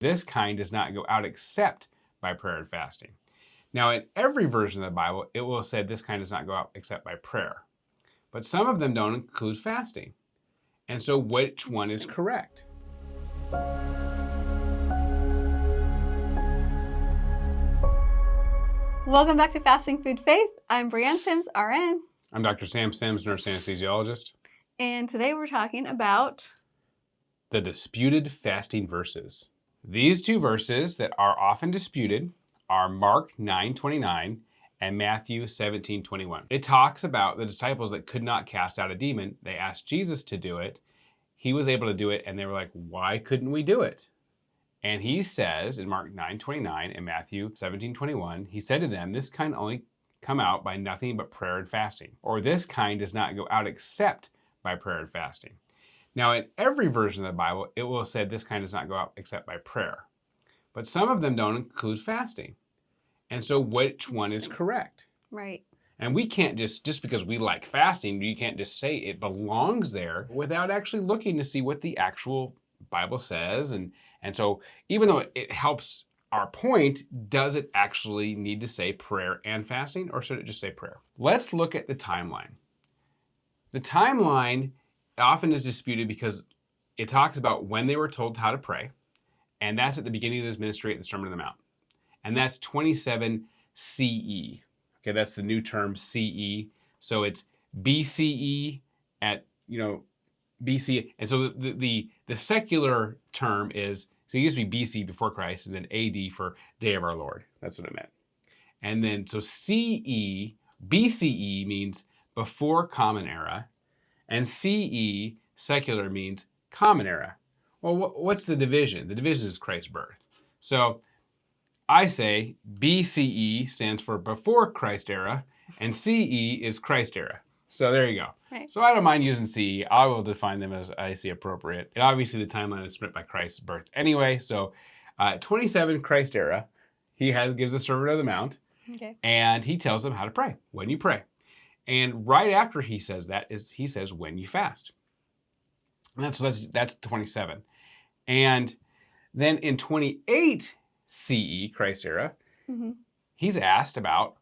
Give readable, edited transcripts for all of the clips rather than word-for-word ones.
This kind does not go out except by prayer and fasting. Now, in every version of the Bible, it will say this kind does not go out except by prayer. But some of them don't include fasting. And so which one is correct? Welcome back to Fasting Food Faith. I'm Brianne Sims, RN. I'm Dr. Sam Sims, nurse anesthesiologist. And today we're talking about the disputed fasting verses. These two verses that are often disputed are Mark 9:29 and Matthew 17:21. It talks about the disciples that could not cast out a demon. They asked Jesus to do it. He was able to do it, and they were like, why couldn't we do it? And he says in Mark 9:29 and Matthew 17:21, he said to them, this kind only come out by nothing but prayer and fasting, or this kind does not go out except by prayer and fasting. Now, in every version of the Bible, it will say this kind does not go out except by prayer. But some of them don't include fasting. And so which one is correct? Right. And we can't just because we like fasting, you can't just say it belongs there without actually looking to see what the actual Bible says. And so even though it helps our point, does it actually need to say prayer and fasting, or should it just say prayer? Let's look at the timeline. The timeline often is disputed because it talks about when they were told how to pray, and that's at the beginning of his ministry at the Sermon on the Mount. And that's 27 CE. Okay, that's the new term CE. So it's BCE at, BC. And so the secular term is, so it used to be BC, before Christ, and then AD for Day of our Lord. That's what it meant. And then so CE, BCE means before Common Era, and CE, secular, means Common Era. Well, what's the division? The division is Christ's birth. So I say BCE stands for before Christ era, and CE is Christ era. So there you go. Right. So I don't mind using CE. I will define them as I see appropriate. And obviously the timeline is split by Christ's birth anyway. So 27 Christ era, he gives the Sermon on the Mount, okay, and he tells them how to pray, when you pray. And right after he says that he says when you fast. And that's 27. And then in 28 CE, Christ era, he's asked about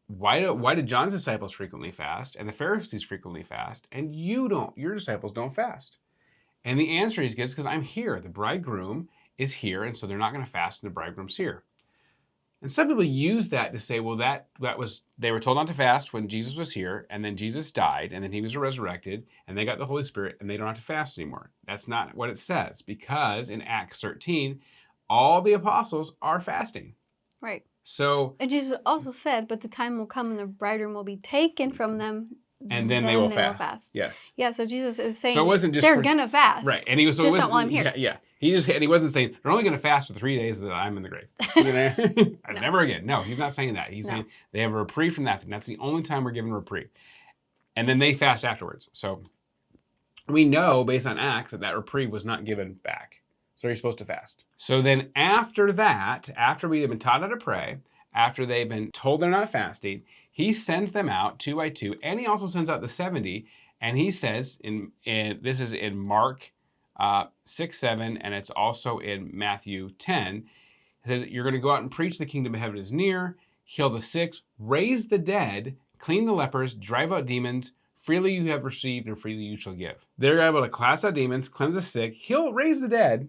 why did John's disciples frequently fast and the Pharisees frequently fast, and your disciples don't fast? And the answer he gives, because I'm here. The bridegroom is here, and so they're not going to fast, and the bridegroom's here. And some people use that to say, well, that was, they were told not to fast when Jesus was here, and then Jesus died, and then he was resurrected, and they got the Holy Spirit, and they don't have to fast anymore. That's not what it says, because in Acts 13, all the apostles are fasting. Right. So, and Jesus also said, but the time will come when the bridegroom will be taken from them, and then they will fast. Yes. Yeah. So Jesus is saying, so it wasn't just they're gonna fast. Right. And he was just not while I'm here. Yeah. And he wasn't saying they're only gonna fast for 3 days that I'm in the grave. No. Never again. No, he's not saying that. He's saying they have a reprieve from that, and that's the only time we're given reprieve. And then they fast afterwards. So we know based on Acts that reprieve was not given back. So you're supposed to fast. So then after that, after we have been taught how to pray, after they've been told they're not fasting, he sends them out 2 by 2, and he also sends out the 70, and he says, this is in Mark 6:7, and it's also in Matthew 10, he says, you're going to go out and preach the kingdom of heaven is near, heal the sick, raise the dead, clean the lepers, drive out demons, freely you have received and freely you shall give. They're able to cast out demons, cleanse the sick, heal, raise the dead.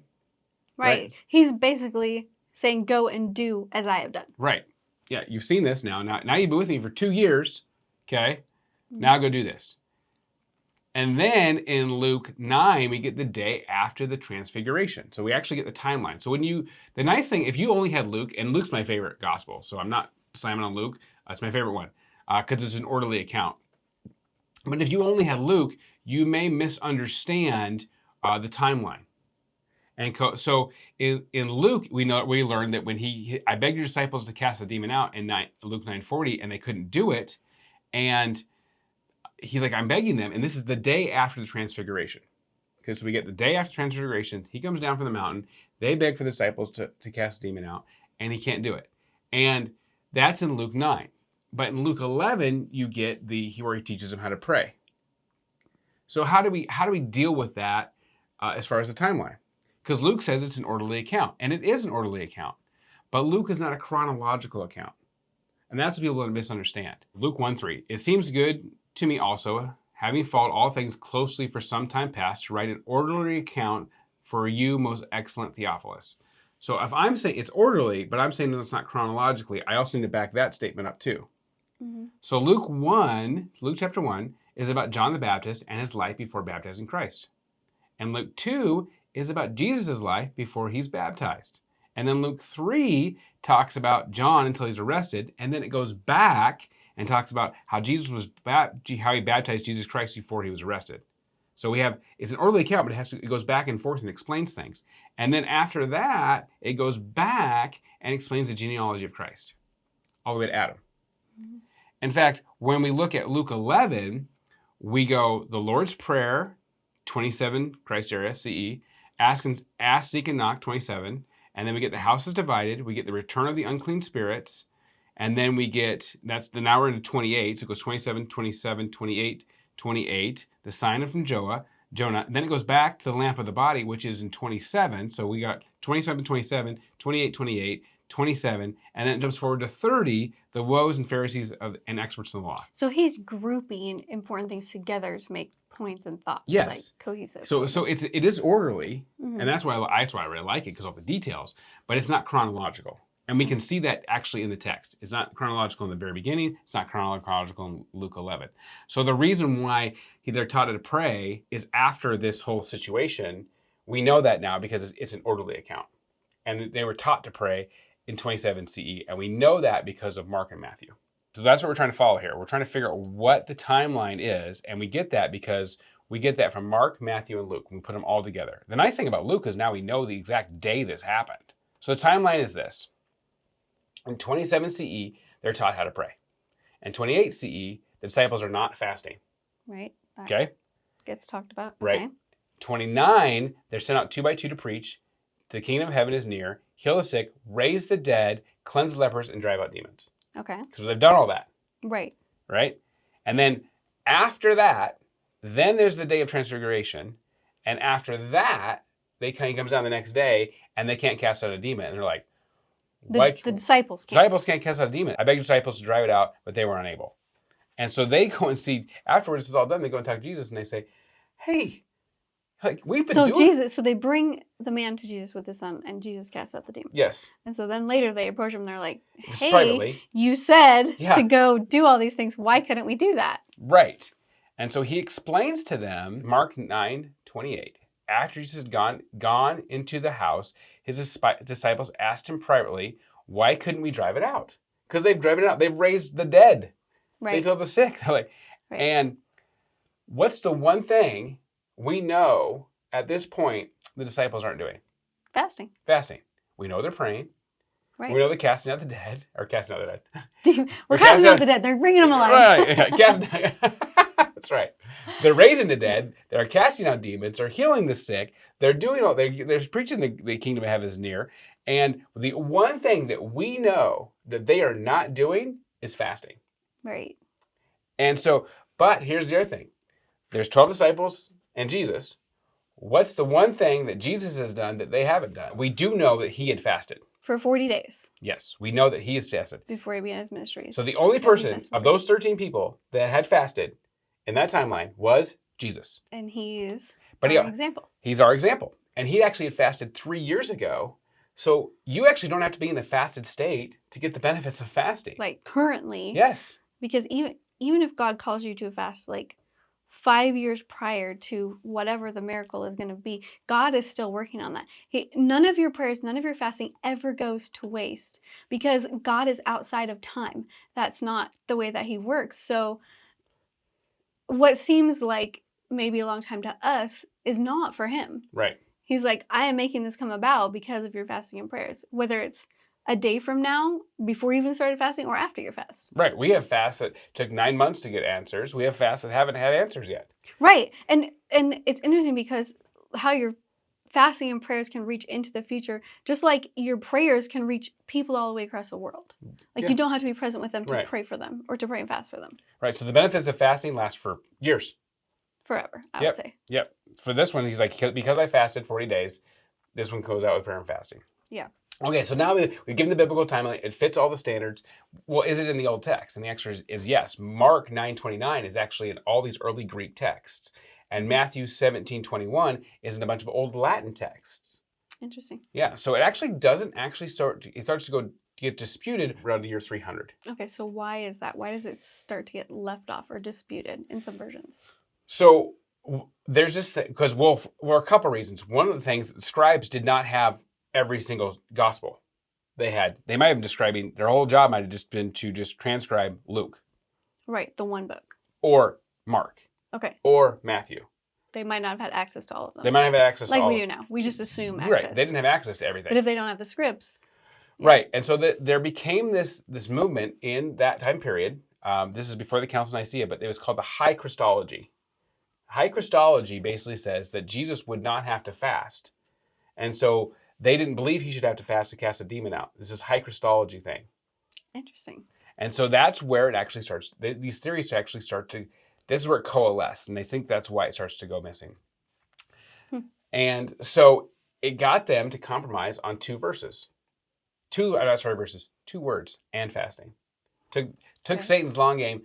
Right. He's basically saying, go and do as I have done. Right. Yeah, you've seen this now. Now you've been with me for 2 years, okay? Now go do this. And then in Luke 9, we get the day after the transfiguration. So we actually get the timeline. So the nice thing, if you only had Luke, and Luke's my favorite gospel, so I'm not slamming on Luke. It's my favorite one because it's an orderly account. But if you only had Luke, you may misunderstand the timeline. And so in Luke, we learned that when I begged your disciples to cast the demon out in Luke 9:40, and they couldn't do it. And he's like, I'm begging them. And this is the day after the transfiguration. Okay, so we get the day after transfiguration. He comes down from the mountain. They beg for the disciples to cast the demon out, and he can't do it. And that's in Luke 9. But in Luke 11, you get where he teaches them how to pray. So how do we deal with that as far as the timeline? Because Luke says it's an orderly account, and it is an orderly account. But Luke is not a chronological account. And that's what people misunderstand. Luke 1:3. It seems good to me also, having followed all things closely for some time past, to write an orderly account for you, most excellent Theophilus. So if I'm saying it's orderly, but I'm saying that it's not chronologically, I also need to back that statement up too. Mm-hmm. So Luke chapter 1, is about John the Baptist and his life before baptizing Christ. And Luke 2 is about Jesus' life before he's baptized. And then Luke 3 talks about John until he's arrested, and then it goes back and talks about how how he baptized Jesus Christ before he was arrested. So it's an orderly account, but it goes back and forth and explains things. And then after that, it goes back and explains the genealogy of Christ, all the way to Adam. Mm-hmm. In fact, when we look at Luke 11, we go the Lord's Prayer, 27 Christ era, CE, ask, seek, and knock, 27. And then we get the house is divided. We get the return of the unclean spirits. And then we get, now we're into 28. So it goes 27, 27, 28, 28. The sign of from Jonah. Then it goes back to the lamp of the body, which is in 27. So we got 27, 27, 28, 28, 27. And then it jumps forward to 30, the woes and Pharisees and experts in the law. So he's grouping important things together to make points and thoughts, yes, like cohesive. So it is orderly, mm-hmm. and that's why I really like it, because of the details. But it's not chronological, and we can see that actually in the text. It's not chronological in the very beginning. It's not chronological in Luke 11. So the reason why they're taught to pray is after this whole situation. We know that now because it's an orderly account, and they were taught to pray in 27 CE, and we know that because of Mark and Matthew. So that's what we're trying to follow here. We're trying to figure out what the timeline is, and we get that because we get that from Mark, Matthew, and Luke. We put them all together. The nice thing about Luke is now we know the exact day this happened. So the timeline is this. In 27 CE, they're taught how to pray. In 28 CE, the disciples are not fasting. Right. That okay. Gets talked about. Right. Okay. 29, they're sent out 2 by 2 to preach. The kingdom of heaven is near. Heal the sick, raise the dead, cleanse the lepers, and drive out demons. Okay. Because they've done all that. Right. Right? And then after that, then there's the day of transfiguration. And after that, he comes down the next day and they can't cast out a demon. And they're like, the disciples can't. Disciples can't cast out a demon. I begged the disciples to drive it out, but they were unable. And so they go and see, afterwards it's all done, they go and talk to Jesus and they say, hey, we've been doing... So they bring the man to Jesus with his son, and Jesus casts out the demon. Yes. And so then later they approach him and they're like, hey, privately, you said to go do all these things. Why couldn't we do that? Right. And so he explains to them, Mark 9:28, after Jesus had gone into the house, his disciples asked him privately, why couldn't we drive it out? Because they've driven it out. They've raised the dead. Right. They've healed the sick. Right. And what's the one thing we know at this point the disciples aren't doing? Fasting. We know they're praying. Right. We know they're casting out the dead. Or casting out the dead. We're casting out the dead. They're bringing them alive. Right. Yeah, that's right. They're raising the dead. They're casting out demons. They're healing the sick. They're doing all. They're preaching the kingdom of heaven is near. And the one thing that we know that they are not doing is fasting. Right. And so, but here's the other thing. There's 12 disciples and Jesus. What's the one thing that Jesus has done that they haven't done? We do know that he had fasted. For 40 days. Yes, we know that he has fasted. Before he began his ministry. So the only person of those 13 people that had fasted in that timeline was Jesus. And he's our example. He's our example. And he actually had fasted 3 years ago. So you actually don't have to be in the fasted state to get the benefits of fasting. Like currently. Yes. Because even if God calls you to a fast, like 5 years prior to whatever the miracle is going to be, God is still working on that. None of your prayers, none of your fasting ever goes to waste because God is outside of time. That's not the way that he works. So what seems like maybe a long time to us is not for him. Right. He's like, I am making this come about because of your fasting and prayers, whether it's a day from now, before you even started fasting, or after your fast. Right. We have fasts that took 9 months to get answers. We have fasts that haven't had answers yet. Right. And it's interesting because how your fasting and prayers can reach into the future, just like your prayers can reach people all the way across the world. Like you don't have to be present with them to pray for them or to pray and fast for them. Right. So the benefits of fasting last for years. Forever, I would say. Yep. For this one, he's like, because I fasted 40 days, This one goes out with prayer and fasting. Yeah. Okay, so now we've given the biblical timeline. It fits all the standards. Well, is it in the Old Text? And the answer is yes. Mark 9:29 is actually in all these early Greek texts. And Matthew 17:21 is in a bunch of old Latin texts. Interesting. Yeah, so it actually doesn't actually start, it starts to get disputed around the year 300. Okay, so why is that? Why does it start to get left off or disputed in some versions? So there's this thing, because well, for a couple reasons. One of the things that the scribes did not have every single gospel. They might have been describing, their whole job might have just been to just transcribe Luke. Right, the one book. Or Mark. Okay. Or Matthew. They might not have had access to all of them. They might have had access to all like of we them. do now. We just assume access. Right, they didn't have access to everything. But if they don't have the scripts. Yeah. Right, and so there became this movement in that time period. This is before the Council of Nicaea, but it was called the High Christology. High Christology basically says that Jesus would not have to fast. And so they didn't believe he should have to fast to cast a demon out. This is High Christology thing. Interesting. And so that's where it actually starts. These theories actually start to, this is where it coalesces, and they think that's why it starts to go missing. And so it got them to compromise on two words, and fasting. Took Satan's long game,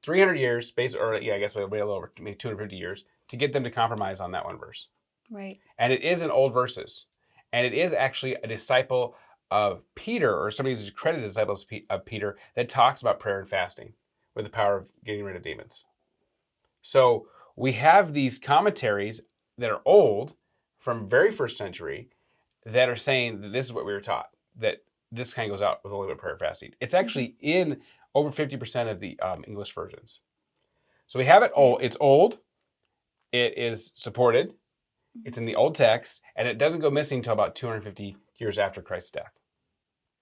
300 years, basically, I guess way a little over, maybe 250 years, to get them to compromise on that one verse. Right. And it is in old verses. And it is actually a disciple of Peter, or somebody who's credited disciples of Peter, that talks about prayer and fasting with the power of getting rid of demons. So we have these commentaries that are old from very first century that are saying that this is what we were taught, that this kind of goes out with a little bit of prayer and fasting. It's actually in over 50% of the English versions. So we have it old. It's old. It is supported. It's in the old text, and it doesn't go missing until about 250 years after Christ's death.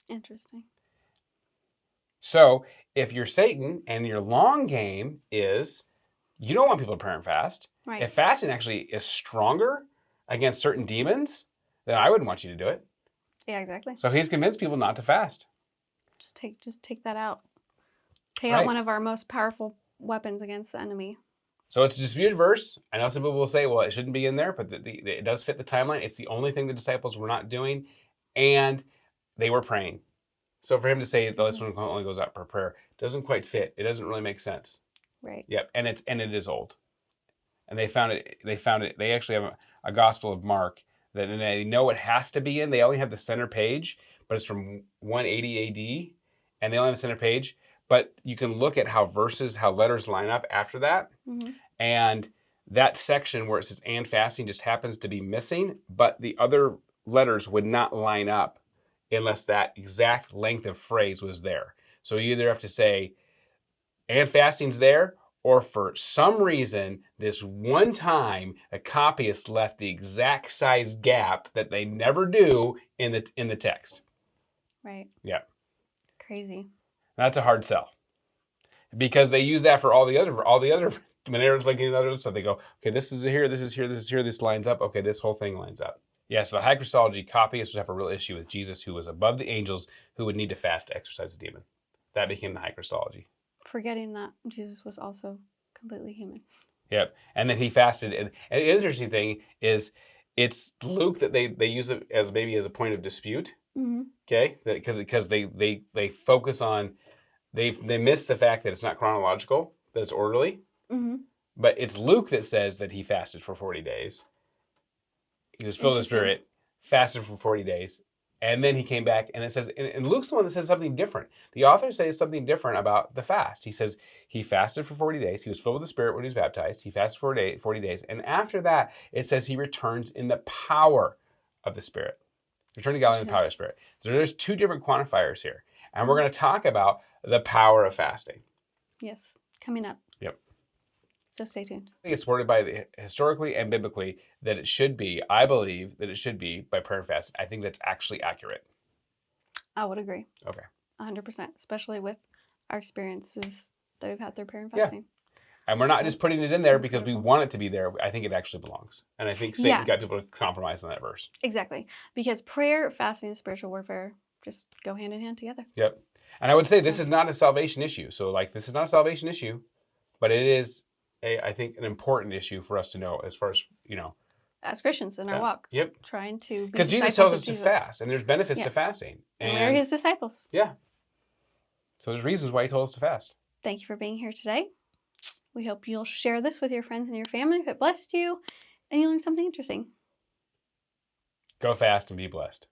Interesting. So if you're Satan and your long game is you don't want people to pray and fast, Right. if fasting actually is stronger against certain demons, then I wouldn't want you to do it. Yeah, exactly. So he's convinced people not to fast. Just take that out. Take out one of our most powerful weapons against the enemy. So it's a disputed verse. I know some people will say, well, it shouldn't be in there, but it does fit the timeline. It's the only thing the disciples were not doing, and they were praying. So for him to say this one only goes out per prayer doesn't quite fit. It doesn't really make sense. Right. Yep, and it is old. And they found it. They actually have a Gospel of Mark that they know it has to be in. They only have the center page, but it's from 180 AD, and they only have the center page. But you can look at how letters line up after that. Mm-hmm. And that section where it says and fasting just happens to be missing, but the other letters would not line up unless that exact length of phrase was there. So you either have to say and fasting's there, or for some reason, this one time a copyist left the exact size gap that they never do in the text. Right. Yeah. Crazy. That's a hard sell, because they use that for all the other when they're looking at other stuff. They go, okay, this is here, this is here, this is here, this lines up. Okay, this whole thing lines up. Yeah. So the High Christology copyists would have a real issue with Jesus, who was above the angels, who would need to fast to exorcise a demon. That became the High Christology. Forgetting that Jesus was also completely human. Yep. And then he fasted. And the interesting thing is it's Luke that they use it as maybe as a point of dispute. Mm-hmm. Okay? Because they focus on, they miss the fact that it's not chronological, that it's orderly. Mm-hmm. But it's Luke that says that he fasted for 40 days. He was filled with the Spirit, fasted for 40 days. And then he came back, and it says, and Luke's the one that says something different. The author says something different about the fast. He says he fasted for 40 days. He was filled with the Spirit when he was baptized. He fasted for 40 days. And after that, it says he returns in the power of the Spirit. Return to Galilee in the power of the Spirit. So there's two different quantifiers here. And we're going to talk about the power of fasting. Yes, coming up. Yep. So stay tuned. I think it's supported by historically and biblically that it should be, I believe that it should be by prayer and fasting. I think that's actually accurate. I would agree. Okay. 100%, especially with our experiences that we've had through prayer and fasting. And we're not just putting it in there because we want it to be there. I think it actually belongs. And I think Satan got people to compromise on that verse. Exactly. Because prayer, fasting, and spiritual warfare just go hand in hand together. Yep. And I would say this is not a salvation issue. So this is not a salvation issue, but it is I think an important issue for us to know as far as, as Christians in our Yeah. walk, Yep. trying to be Because Jesus disciples tells of us to Jesus. fast, and there's benefits to Yes. fasting. And we're his disciples. Yeah. So there's reasons why he told us to fast. Thank you for being here today. We hope you'll share this with your friends and your family if it blessed you and you learned something interesting. Go fast and be blessed.